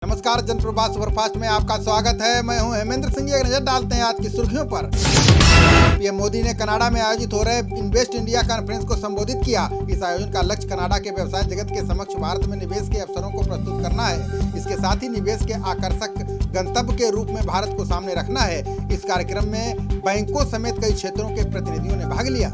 नमस्कार, जनप्रवास सुपरफास्ट में आपका स्वागत है। मैं हूं हेमेंद्र सिंह। एक नजर डालते हैं आज की सुर्खियों पर। पीएम मोदी ने कनाडा में आयोजित हो रहे इन्वेस्ट इंडिया कॉन्फ्रेंस को संबोधित किया। इस आयोजन का लक्ष्य कनाडा के व्यवसाय जगत के समक्ष भारत में निवेश के अवसरों को प्रस्तुत करना है। इसके साथ ही निवेश के आकर्षक गंतव्य के रूप में भारत को सामने रखना है। इस कार्यक्रम में बैंकों समेत कई क्षेत्रों के प्रतिनिधियों ने भाग लिया।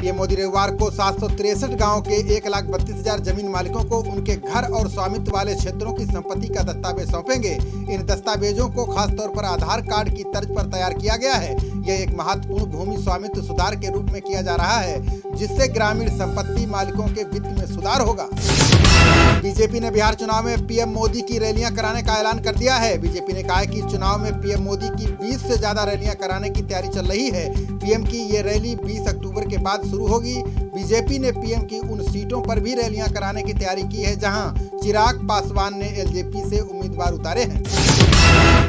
पीएम मोदी रविवार को 763 गाँव के 1,32,000 जमीन मालिकों को उनके घर और स्वामित्व वाले क्षेत्रों की संपत्ति का दस्तावेज सौंपेंगे। इन दस्तावेजों को खासतौर पर आधार कार्ड की तर्ज पर तैयार किया गया है। यह एक महत्वपूर्ण भूमि स्वामित्व सुधार के रूप में किया जा रहा है, जिससे ग्रामीण संपत्ति मालिकों के वित्त में सुधार होगा। बीजेपी ने बिहार चुनाव में पीएम मोदी की रैलियां कराने का ऐलान कर दिया है। बीजेपी ने कहा है कि चुनाव में पीएम मोदी की 20 से ज्यादा रैलियां कराने की तैयारी चल रही है। पीएम की ये रैली 20 अक्टूबर के बाद शुरू होगी। बीजेपी ने पीएम की उन सीटों पर भी रैलियां कराने की तैयारी की है जहां चिराग पासवान ने एलजेपी से उम्मीदवार उतारे हैं।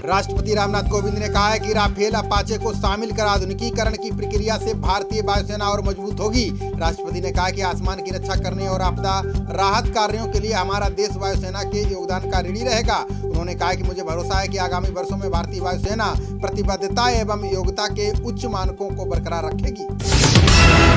राष्ट्रपति रामनाथ कोविंद ने कहा है कि राफेल अपाचे को शामिल कर आधुनिकीकरण की प्रक्रिया से भारतीय वायुसेना और मजबूत होगी। राष्ट्रपति ने कहा कि आसमान की रक्षा करने और आपदा राहत कार्यों के लिए हमारा देश वायुसेना के योगदान का ऋणी रहेगा। उन्होंने कहा कि मुझे भरोसा है कि आगामी वर्षों में भारतीय वायुसेना प्रतिबद्धता एवं योग्यता के उच्च मानकों को बरकरार रखेगी।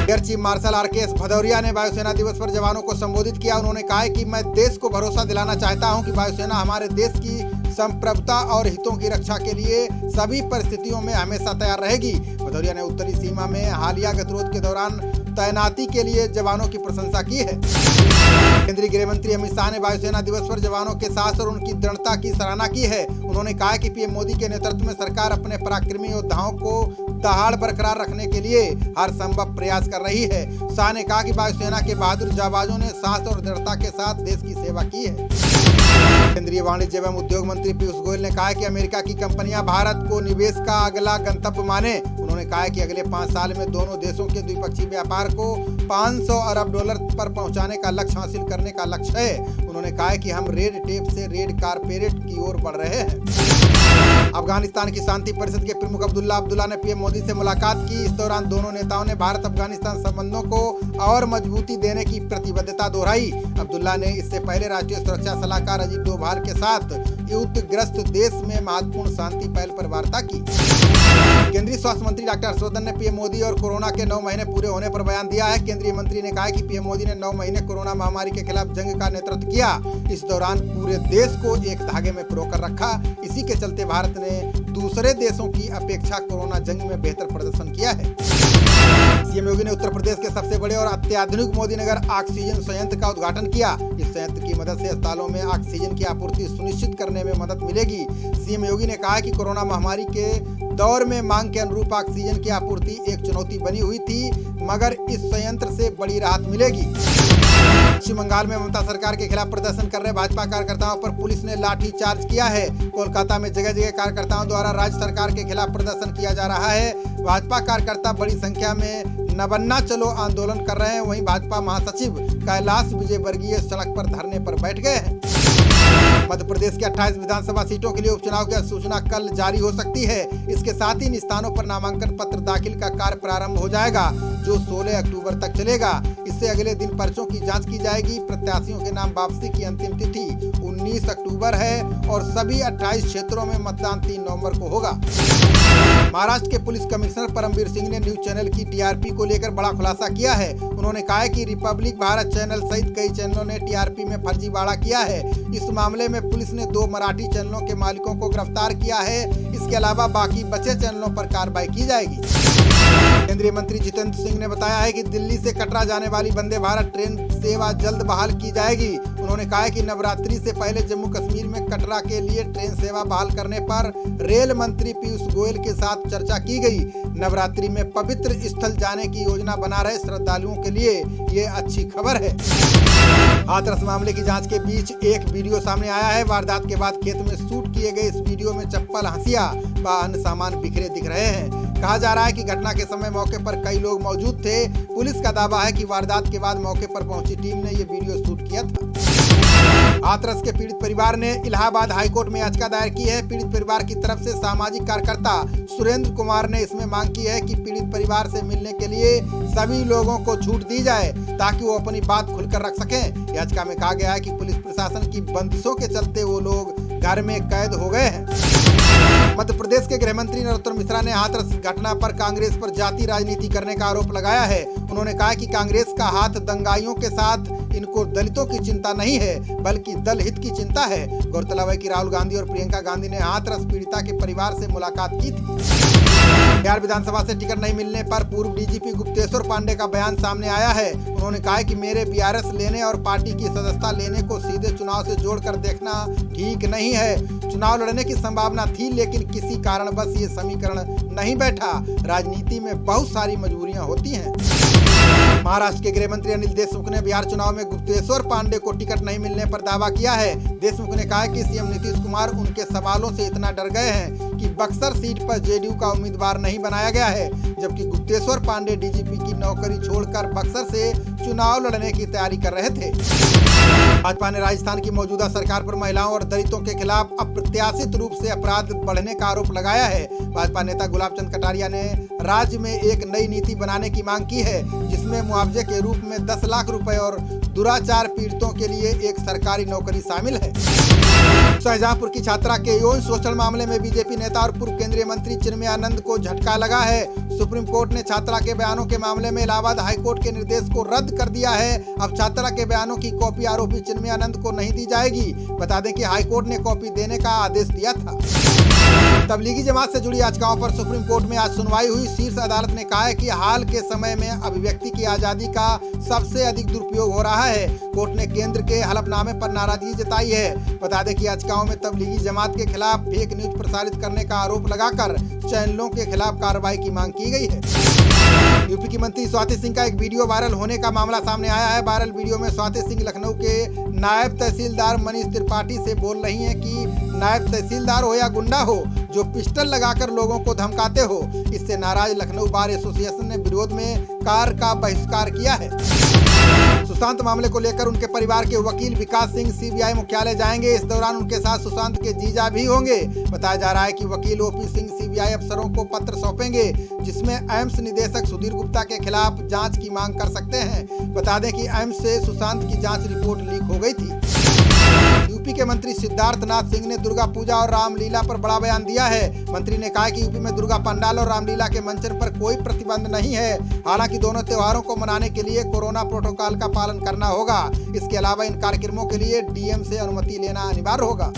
Air chief marshal R K S. Bhadauria ने वायुसेना दिवस पर जवानों को संबोधित किया। उन्होंने कहा कि मैं देश को भरोसा दिलाना चाहता हूं कि वायुसेना हमारे देश की संप्रभुता और हितों की रक्षा के लिए सभी परिस्थितियों में हमेशा तैयार रहेगी। भदौरिया ने उत्तरी सीमा में हालिया गतिरोध के दौरान तैनाती के लिए जवानों की प्रशंसा की है। केंद्रीय गृह मंत्री अमित शाह ने वायुसेना दिवस पर जवानों के साहस और उनकी दृढ़ता की सराहना की है। उन्होंने कहा कि पीएम मोदी के नेतृत्व में सरकार अपने पराक्रमी योद्धाओं को दहाड़ बरकरार रखने के लिए हर संभव प्रयास कर रही है। शाह ने कहा कि वायुसेना के बहादुर जाबाजों ने साहस और दृढ़ता के साथ देश की सेवा की है। केंद्रीय वाणिज्य एवं उद्योग मंत्री पीयूष गोयल ने कहा कि अमेरिका की कंपनियां भारत को निवेश का अगला गंतव्य माने। उन्होंने कहा कि अगले 5 साल में दोनों देशों के द्विपक्षीय व्यापार को $500 अरब पर पहुंचाने का लक्ष्य हासिल करने का लक्ष्य है। उन्होंने कहा कि हम रेड टेप से रेड कारपेट की ओर बढ़ रहे हैं। अफगानिस्तान की शांति परिषद के प्रमुख अब्दुल्ला ने पीएम मोदी से मुलाकात की। इस दौरान दोनों नेताओं ने भारत अफगानिस्तान संबंधों को और मजबूती देने की प्रतिबद्धता दोहराई। अब्दुल्ला ने इससे पहले राष्ट्रीय सुरक्षा सलाहकार अजीत डोभाल के साथ युद्धग्रस्त देश में महत्वपूर्ण शांति पहल पर वार्ता की। केंद्रीय स्वास्थ्य मंत्री डॉक्टर हर्षवर्धन ने पीएम मोदी और कोरोना के 9 महीने पूरे होने पर बयान दिया है। केंद्रीय मंत्री ने कहा कि पीएम मोदी ने 9 महीने कोरोना महामारी के खिलाफ जंग का नेतृत्व किया। इस दौरान पूरे देश को एक धागे में पिरोकर रखा। इसी के चलते भारत ने दूसरे देशों की अपेक्षा कोरोना जंग में बेहतर प्रदर्शन किया है। सीएम योगी ने उत्तर प्रदेश के सबसे बड़े और अत्याधुनिक मोदीनगर ऑक्सीजन संयंत्र का उद्घाटन किया। इस संयंत्र की मदद से अस्पतालों में ऑक्सीजन की आपूर्ति सुनिश्चित करने में मदद मिलेगी। सीएम योगी ने कहा कि कोरोना महामारी के दौर में मांग के अनुरूप ऑक्सीजन की आपूर्ति एक चुनौती बनी हुई थी, मगर इस संयंत्र से बड़ी राहत मिलेगी। पश्चिम बंगाल में ममता सरकार के खिलाफ प्रदर्शन कर रहे भाजपा कार्यकर्ताओं पर पुलिस ने लाठी चार्ज किया है। कोलकाता में जगह जगह कार्यकर्ताओं द्वारा राज्य सरकार के खिलाफ प्रदर्शन किया जा रहा है। भाजपा कार्यकर्ता बड़ी संख्या में नबन्ना चलो आंदोलन कर रहे हैं। वहीं भाजपा महासचिव कैलाश विजयवर्गीय सड़क पर धरने पर बैठ गए हैं। मध्य प्रदेश की 28 विधानसभा सीटों के लिए उपचुनाव की अधिसूचना कल जारी हो सकती है। इसके साथ ही इन स्थानों पर नामांकन पत्र दाखिल का कार्य प्रारंभ हो जाएगा, जो 16 अक्टूबर तक चलेगा। इससे अगले दिन पर्चों की जांच की जाएगी। प्रत्याशियों के नाम वापसी की अंतिम तिथि 19 अक्टूबर है और सभी 28 क्षेत्रों में मतदान 3 नवंबर को होगा। महाराष्ट्र के पुलिस कमिश्नर परमवीर सिंह ने न्यूज चैनल की टीआरपी को लेकर बड़ा खुलासा किया है। उन्होंने कहा कि रिपब्लिक भारत चैनल सहित कई चैनलों ने टीआरपी में फर्जीवाड़ा किया है। इस मामले में पुलिस ने 2 मराठी चैनलों के मालिकों को गिरफ्तार किया है। इसके अलावा बाकी बचे चैनलों पर कार्रवाई की जाएगी। केंद्रीय मंत्री जितेंद्र सिंह ने बताया है कि दिल्ली से कटरा जाने वाली वंदे भारत ट्रेन सेवा जल्द बहाल की जाएगी। उन्होंने कहा कि नवरात्रि से पहले जम्मू कश्मीर में कटरा के लिए ट्रेन सेवा बहाल करने पर रेल मंत्री पीयूष गोयल के साथ चर्चा की गई। नवरात्रि में पवित्र स्थल जाने की योजना बना रहे श्रद्धालुओं के लिए ये अच्छी खबर है। हाथरस मामले की जांच के बीच एक वीडियो सामने आया है। वारदात के बाद खेत में शूट किए गए इस वीडियो में चप्पल, हंसिया, व अन्य सामान बिखरे दिख रहे हैं। कहा जा रहा है कि घटना के समय मौके पर कई लोग मौजूद थे। पुलिस का दावा है कि वारदात के बाद मौके पर पहुंची टीम ने ये वीडियो शूट किया था। हाथरस के पीड़ित परिवार ने इलाहाबाद हाईकोर्ट में याचिका दायर की है। पीड़ित परिवार की तरफ से सामाजिक कार्यकर्ता सुरेंद्र कुमार ने इसमें मांग की है कि पीड़ित परिवार से मिलने के लिए सभी लोगों को छूट दी जाए ताकि वो अपनी बात खुलकर रख सकें। याचिका में कहा गया है कि पुलिस प्रशासन की बंदिशों के चलते वो लोग घर में कैद हो गए हैं। मध्य प्रदेश के गृह मंत्री नरोत्तम मिश्रा ने हाथरस घटना पर कांग्रेस पर जाति राजनीति करने का आरोप लगाया है। उन्होंने कहा कि कांग्रेस का हाथ दंगाइयों के साथ, इनको दलितों की चिंता नहीं है बल्कि दल हित की चिंता है। गौरतलब है कि राहुल गांधी और प्रियंका गांधी ने हाथरस पीड़िता के परिवार से मुलाकात की थी। बिहार विधानसभा से टिकट नहीं मिलने पर पूर्व डीजीपी गुप्तेश्वर पांडे का बयान सामने आया है। उन्होंने कहा कि मेरे बीआरएस लेने और पार्टी की सदस्यता लेने को सीधे चुनाव से जोड़कर देखना ठीक नहीं है। चुनाव लड़ने की संभावना थी लेकिन किसी कारणवश ये समीकरण नहीं बैठा। राजनीति में बहुत सारी मजबूरियां होती हैं। महाराष्ट्र के गृह मंत्री अनिल देशमुख ने बिहार चुनाव में गुप्तेश्वर पांडे को टिकट नहीं मिलने पर दावा किया है। देशमुख ने कहा कि सीएम नीतीश कुमार उनके सवालों से इतना डर गए हैं कि बक्सर सीट पर जेडीयू का उम्मीदवार नहीं बनाया गया है, जबकि गुप्तेश्वर पांडे डीजीपी की नौकरी छोड़कर बक्सर से चुनाव लड़ने की तैयारी कर रहे थे। भाजपा ने राजस्थान की मौजूदा सरकार पर महिलाओं और दलितों के खिलाफ अप्रत्याशित रूप से अपराध बढ़ने का आरोप लगाया है। भाजपा नेता गुलाब चंद कटारिया ने राज्य में एक नई नीति बनाने की मांग की है जिसमें मुआवजे के रूप में 10 लाख रुपए और दुराचार पीड़ितों के लिए एक सरकारी नौकरी शामिल है। शाहजहांपुर की छात्रा के यौन शोषण मामले में बीजेपी नेता और पूर्व केंद्रीय मंत्री चिन्मयानंद को झटका लगा है। सुप्रीम कोर्ट ने छात्रा के बयानों के मामले में इलाहाबाद हाईकोर्ट के निर्देश को रद्द कर दिया है। अब छात्रा के बयानों की कॉपी आरोपी चिन्मयानंद को नहीं दी जाएगी। बता दें कि हाईकोर्ट ने कॉपी देने का आदेश दिया था। तबलीगी जमात से जुड़ी याचिकाओं पर सुप्रीम कोर्ट में आज सुनवाई हुई। शीर्ष अदालत ने कहा है कि हाल के समय में अभिव्यक्ति की आजादी का सबसे अधिक दुरुपयोग हो रहा है। कोर्ट ने केंद्र के हलफनामे पर नाराजगी जताई है। बता दें कि याचिकाओं में तबलीगी जमात के खिलाफ फेक न्यूज प्रसारित करने का आरोप लगाकर चैनलों के खिलाफ कार्रवाई की मांग की गई है। यूपी की मंत्री स्वाति सिंह का एक वीडियो वायरल होने का मामला सामने आया है। वायरल वीडियो में स्वाति सिंह लखनऊ के नायब तहसीलदार मनीष त्रिपाठी से बोल रही हैं कि नायब तहसीलदार हो या गुंडा हो जो पिस्टल लगाकर लोगों को धमकाते हो। इससे नाराज लखनऊ बार एसोसिएशन ने विरोध में कार का बहिष्कार किया है। सुशांत मामले को लेकर उनके परिवार के वकील विकास सिंह सीबीआई मुख्यालय जाएंगे। इस दौरान उनके साथ सुशांत के जीजा भी होंगे। बताया जा रहा है कि वकील ओपी सिंह सीबीआई अफसरों को पत्र सौंपेंगे जिसमें एम्स निदेशक सुधीर गुप्ता के खिलाफ जांच की मांग कर सकते हैं। बता दें कि एम्स से सुशांत की जांच रिपोर्ट लीक हो गई थी। यूपी के मंत्री सिद्धार्थनाथ सिंह ने दुर्गा पूजा और रामलीला पर बड़ा बयान दिया है। मंत्री ने कहा कि यूपी में दुर्गा पंडाल और रामलीला के मंचन पर कोई प्रतिबंध नहीं है। हालांकि दोनों त्योहारों को मनाने के लिए कोरोना प्रोटोकॉल का पालन करना होगा। इसके अलावा इन कार्यक्रमों के लिए डीएम से अनुमति लेना अनिवार्य होगा।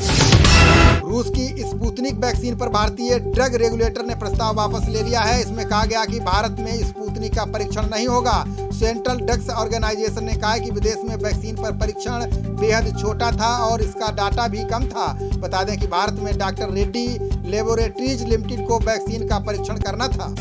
रूस की स्पुतनिक वैक्सीन पर भारतीय ड्रग रेगुलेटर ने प्रस्ताव वापस ले लिया है। इसमें कहा गया कि भारत में स्पुतनिक का परीक्षण नहीं होगा। सेंट्रल ड्रग्स ऑर्गेनाइजेशन ने कहा कि विदेश में वैक्सीन पर परीक्षण बेहद छोटा था और इसका डाटा भी कम था। बता दें कि भारत में डॉक्टर रेड्डी लेबोरेटरीज लिमिटेड को वैक्सीन का परीक्षण करना था।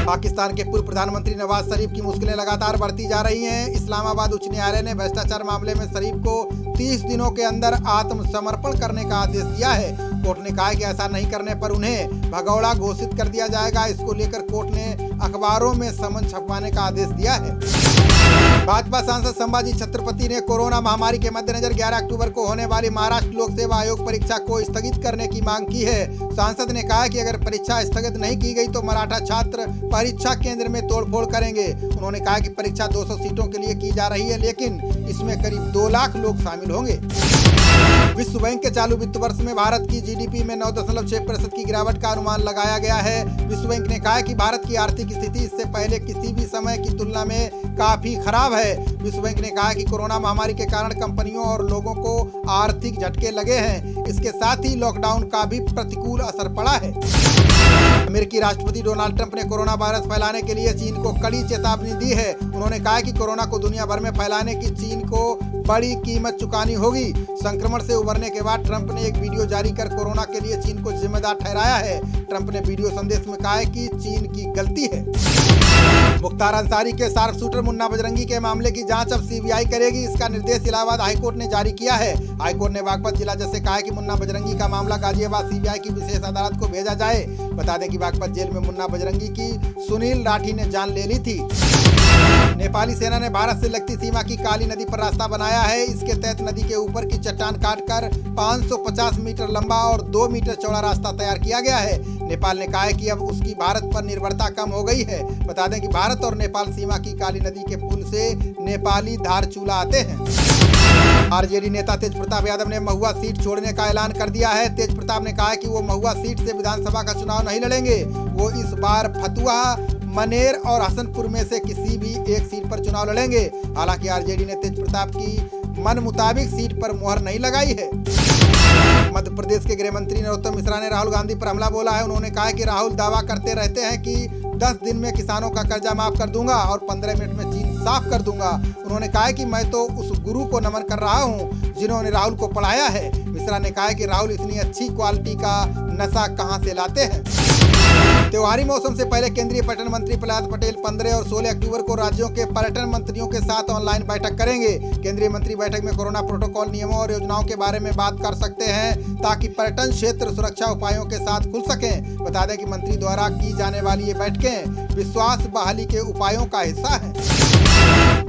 पाकिस्तान के पूर्व प्रधानमंत्री नवाज शरीफ की मुश्किलें लगातार बढ़ती जा रही हैं। इस्लामाबाद उच्च न्यायालय ने भ्रष्टाचार मामले में शरीफ को 30 दिनों के अंदर आत्मसमर्पण करने का आदेश दिया है। कोर्ट ने कहा कि ऐसा नहीं करने पर उन्हें भगौड़ा घोषित कर दिया जाएगा। इसको लेकर कोर्ट ने अखबारों में समन छपवाने का आदेश दिया है। भाजपा सांसद संभाजी छत्रपति ने कोरोना महामारी के मद्देनजर 11 अक्टूबर को होने वाली महाराष्ट्र लोक सेवा आयोग परीक्षा को स्थगित करने की मांग की है। सांसद ने कहा कि अगर परीक्षा स्थगित नहीं की गई तो मराठा छात्र परीक्षा केंद्र में तोड़फोड़ करेंगे। उन्होंने कहा कि परीक्षा 200 सीटों के लिए की जा रही है लेकिन इसमें करीब 2 लाख लोग शामिल होंगे। विश्व बैंक के चालू वित्त वर्ष में भारत की जीडीपी में 9.6% की गिरावट का अनुमान लगाया गया है। विश्व बैंक ने कहा कि भारत की आर्थिक स्थिति इससे पहले किसी भी समय की तुलना में काफी खराब है। विश्व बैंक ने कहा कि कोरोना महामारी के कारण कंपनियों और लोगों को आर्थिक झटके लगे हैं। इसके साथ ही लॉकडाउन का भी प्रतिकूल असर पड़ा है। अमेरिकी राष्ट्रपति डोनाल्ड ट्रंप ने कोरोना वायरस फैलाने के लिए चीन को कड़ी चेतावनी दी है। उन्होंने कहा कि कोरोना को दुनिया भर में फैलाने की चीन को बड़ी कीमत चुकानी होगी। संक्रमण से उबरने के बाद ट्रंप ने एक वीडियो जारी कर कोरोना के लिए चीन को जिम्मेदार ठहराया है। ट्रंप ने वीडियो संदेश में कहा है कि चीन की गलती है। मुख्तार अंसारी के शार्प शूटर मुन्ना बजरंगी के मामले की जांच अब सीबीआई करेगी। इसका निर्देश इलाहाबाद हाईकोर्ट ने जारी किया है। हाईकोर्ट ने बागपत जिला जज से कहा है कि मुन्ना बजरंगी का मामला गाजियाबाद सीबीआई की विशेष अदालत को भेजा जाए। बता दें कि बागपत जेल में मुन्ना बजरंगी की सुनील राठी ने जान ले ली थी। नेपाली सेना ने भारत से लगती सीमा की काली नदी पर रास्ता बनाया है। इसके तहत नदी के ऊपर की चट्टान काटकर 550 मीटर लंबा और 2 मीटर चौड़ा रास्ता तैयार किया गया है। नेपाल ने कहा है कि अब उसकी भारत पर निर्भरता कम हो गई है। बता दें कि भारत और नेपाल सीमा की काली नदी के पुल से नेपाली धारचूला आते हैं। आरजेडी नेता तेज प्रताप यादव ने महुआ सीट छोड़ने का ऐलान कर दिया है। तेज प्रताप ने कहा है कि वो महुआ सीट से विधानसभा का चुनाव नहीं लड़ेंगे। वो इस बार फतुहा, मनेर और हसनपुर में से किसी भी एक सीट पर चुनाव लड़ेंगे। हालांकि आरजेडी ने तेज प्रताप की मन मुताबिक सीट पर मुहर नहीं लगाई है। मध्य प्रदेश के गृह मंत्री नरोत्तम मिश्रा ने राहुल गांधी पर हमला बोला है। उन्होंने कहा है कि राहुल दावा करते रहते हैं कि 10 दिन में किसानों का कर्जा माफ कर दूंगा और 15 मिनट में चीन साफ कर दूंगा। उन्होंने कहा है कि मैं तो उस गुरु को नमन कर रहा हूं जिन्होंने राहुल को पढ़ाया है। मिश्रा ने कहा है कि राहुल इतनी अच्छी क्वालिटी का नशा कहां से लाते हैं। त्योहारी मौसम से पहले केंद्रीय पर्यटन मंत्री प्रहलाद पटेल 15 और 16 अक्टूबर को राज्यों के पर्यटन मंत्रियों के साथ ऑनलाइन बैठक करेंगे। केंद्रीय मंत्री बैठक में कोरोना प्रोटोकॉल नियमों और योजनाओं के बारे में बात कर सकते हैं ताकि पर्यटन क्षेत्र सुरक्षा उपायों के साथ खुल सकें। बता दें कि मंत्री द्वारा की जाने वाली ये बैठकें विश्वास बहाली के उपायों का हिस्सा है।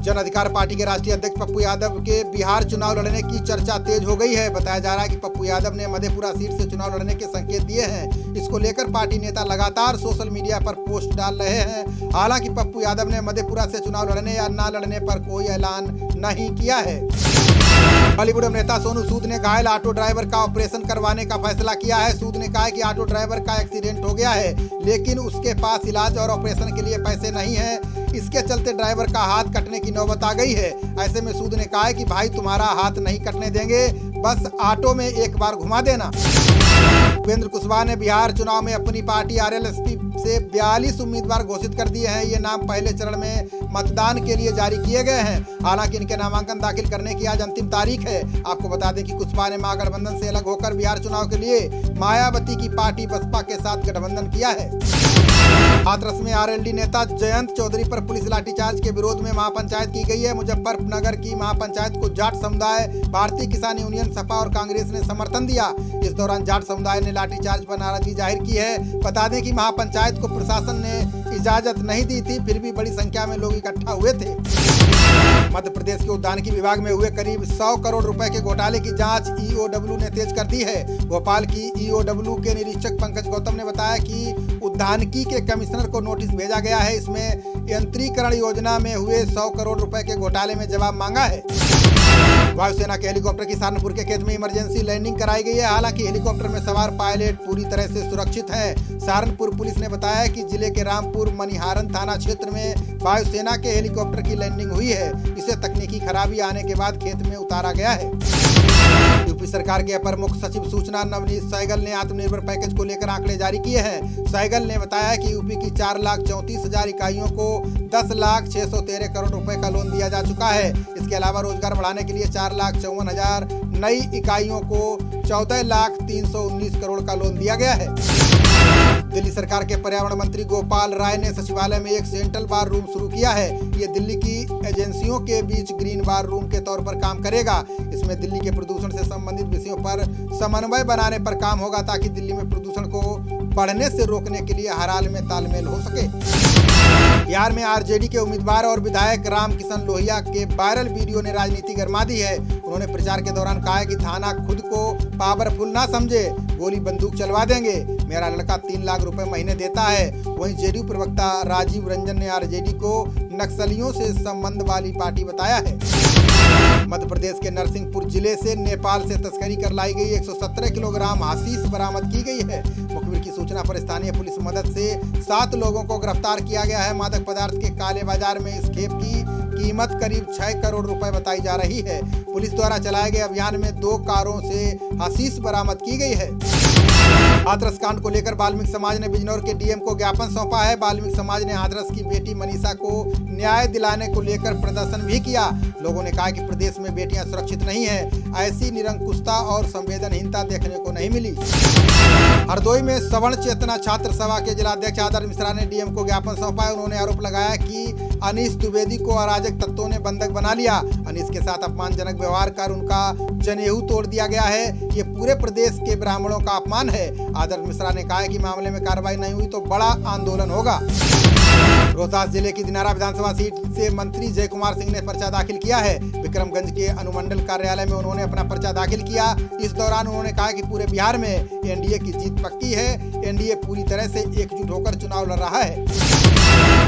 जन अधिकार पार्टी के राष्ट्रीय अध्यक्ष पप्पू यादव के बिहार चुनाव लड़ने की चर्चा तेज हो गई है। बताया जा रहा है कि पप्पू यादव ने मधेपुरा सीट से चुनाव लड़ने के संकेत दिए हैं। इसको लेकर पार्टी नेता लगातार सोशल मीडिया पर पोस्ट डाल रहे हैं। हालांकि पप्पू यादव ने मधेपुरा से चुनाव लड़ने या न लड़ने पर कोई ऐलान नहीं किया है। बॉलीवुड अभिनेता सोनू सूद ने घायल ऑटो ड्राइवर का ऑपरेशन करवाने का फैसला किया है। सूद ने कहा है कि ऑटो ड्राइवर का एक्सीडेंट हो गया है, लेकिन उसके पास इलाज और ऑपरेशन के लिए पैसे नहीं है। इसके चलते ड्राइवर का हाथ कटने की नौबत आ गई है। ऐसे में सूद ने कहा है कि भाई तुम्हारा हाथ नहीं कटने देंगे, बस ऑटो में एक बार घुमा देना। उपेंद्र कुशवाहा ने बिहार चुनाव में अपनी पार्टी आरएलएसपी से 42 उम्मीदवार घोषित कर दिए हैं। ये नाम पहले चरण में मतदान के लिए जारी किए गए हैं। हालांकि इनके नामांकन दाखिल करने की आज अंतिम तारीख है। आपको बता दें कि कुशवाहा ने महागठबंधन से अलग होकर बिहार चुनाव के लिए मायावती की पार्टी बसपा के साथ गठबंधन किया है। हाथरस में आरएलडी नेता जयंत चौधरी पर पुलिस लाठीचार्ज के विरोध में महापंचायत की गई है। मुजफ्फरनगर की महापंचायत को जाट समुदाय, भारतीय किसान यूनियन, सपा और कांग्रेस ने समर्थन दिया। इस दौरान जाट समुदाय ने लाठीचार्ज पर नाराजगी जाहिर की है। बता दें कि महापंचायत को प्रशासन ने इजाजत नहीं दी थी, फिर भी बड़ी संख्या में लोग इकट्ठा हुए थे। मध्य प्रदेश के उद्यानिकी विभाग में हुए करीब 100 करोड़ रुपए के घोटाले की जांच ईओडब्ल्यू ने तेज कर दी है। भोपाल की ईओडब्ल्यू के निरीक्षक पंकज गौतम ने बताया कि उद्यानिकी के कमिश्नर को नोटिस भेजा गया है। इसमें यंत्रीकरण योजना में हुए 100 करोड़ रुपए के घोटाले में जवाब मांगा है। वायुसेना के हेलीकॉप्टर की सहारनपुर के खेत में इमरजेंसी लैंडिंग कराई गई है। हालांकि हेलीकॉप्टर में सवार पायलट पूरी तरह से सुरक्षित हैं। सहारनपुर पुलिस ने बताया कि जिले के रामपुर मनिहारन थाना क्षेत्र में वायुसेना के हेलीकॉप्टर की लैंडिंग हुई है। इसे तकनीकी खराबी आने के बाद खेत में उतारा गया है। यूपी सरकार के अपर मुख्य सचिव सूचना नवनीत सहगल ने आत्मनिर्भर पैकेज को लेकर आंकड़े जारी किए हैं। सहगल ने बताया कि यूपी की 4,34,000 इकाइयों को 10,613 करोड़ रुपए का लोन दिया जा चुका है। इसके अलावा रोजगार बढ़ाने के लिए 4,54,000 नई इकाइयों को 14,319 करोड़ का लोन दिया गया है। दिल्ली सरकार के पर्यावरण मंत्री गोपाल राय ने सचिवालय में एक सेंट्रल बार रूम शुरू किया है। ये दिल्ली की एजेंसियों के बीच ग्रीन बार रूम के तौर पर काम करेगा। इसमें दिल्ली के प्रदूषण से संबंधित विषयों पर समन्वय बनाने पर काम होगा ताकि दिल्ली में प्रदूषण को बढ़ने से रोकने के लिए हर हाल में तालमेल हो सके। बिहार में आरजेडी के उम्मीदवार और विधायक रामकिशन लोहिया के वायरल वीडियो ने राजनीति गरमा दी है। उन्होंने प्रचार के दौरान कहा है कि थाना खुद को पावरफुल ना समझे, गोली बंदूक चलवा देंगे। मेरा लड़का 3 लाख रुपए महीने देता है। वहीं जेडीयू प्रवक्ता राजीव रंजन ने आरजेडी को नक्सलियों से संबंध वाली पार्टी बताया है। मध्य प्रदेश के नरसिंहपुर जिले से नेपाल से तस्करी कर लाई गई 117 किलोग्राम हाशीश बरामद की गई है। मुखबिर की सूचना पर स्थानीय पुलिस मदद से 7 लोगों को गिरफ्तार किया गया है। मादक पदार्थ के काले बाजार में इस खेप की कीमत करीब 6 करोड़ रुपए बताई जा रही है। पुलिस द्वारा चलाए गए अभियान में 2 कारों से हाशीश बरामद की गई है। हाथरस कांड को लेकर वाल्मीकि समाज ने बिजनौर के डीएम को ज्ञापन सौंपा है। वाल्मीकि समाज ने हाथरस की बेटी मनीषा को न्याय दिलाने को लेकर प्रदर्शन भी किया। लोगों ने कहा कि प्रदेश में बेटियां सुरक्षित नहीं है, ऐसी निरंकुशता और संवेदनहीनता देखने को नहीं मिली। हरदोई में सवर्ण चेतना छात्र सभा के जिलाध्यक्ष आदर्श मिश्रा ने डीएम को ज्ञापन सौंपा है। उन्होंने आरोप लगाया कि अनीश द्विवेदी को अराजक तत्वों ने बंधक बना लिया। अनीश के साथ अपमानजनक व्यवहार कर उनका जनेऊ तोड़ दिया गया है। ये पूरे प्रदेश के ब्राह्मणों का अपमान है। आदर्श मिश्रा ने कहा है कि मामले में कार्रवाई नहीं हुई तो बड़ा आंदोलन होगा। रोहतास जिले की दिनारा विधानसभा सीट से मंत्री जय कुमार सिंह ने पर्चा दाखिल किया है। विक्रमगंज के अनुमंडल कार्यालय में उन्होंने अपना पर्चा दाखिल किया। इस दौरान उन्होंने कहा कि पूरे बिहार में एनडीए की जीत पक्की है। एनडीए पूरी तरह से एकजुट होकर चुनाव लड़ रहा है।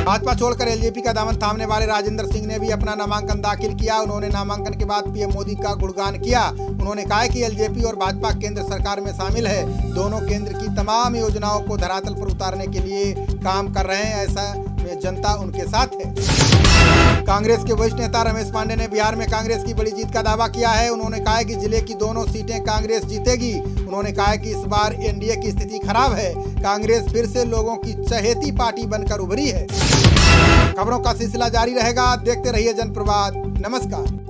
भाजपा छोड़कर एलजेपी का दामन थामने वाले राजेंद्र सिंह ने भी अपना नामांकन दाखिल किया। उन्होंने नामांकन के बाद पीएम मोदी का गुणगान किया। उन्होंने कहा कि एलजेपी और भाजपा केंद्र सरकार में शामिल है। दोनों केंद्र की तमाम योजनाओं को धरातल पर उतारने के लिए काम कर रहे हैं। ऐसा में जनता उनके साथ है। कांग्रेस के वरिष्ठ नेता रमेश पांडे ने बिहार में कांग्रेस की बड़ी जीत का दावा किया है। उन्होंने कहा कि जिले की दोनों सीटें कांग्रेस जीतेगी। उन्होंने कहा कि इस बार एनडीए की स्थिति खराब है। कांग्रेस फिर से लोगों की चहेती पार्टी बनकर उभरी है। खबरों का सिलसिला जारी रहेगा। देखते रहिए जनप्रवाद। नमस्कार।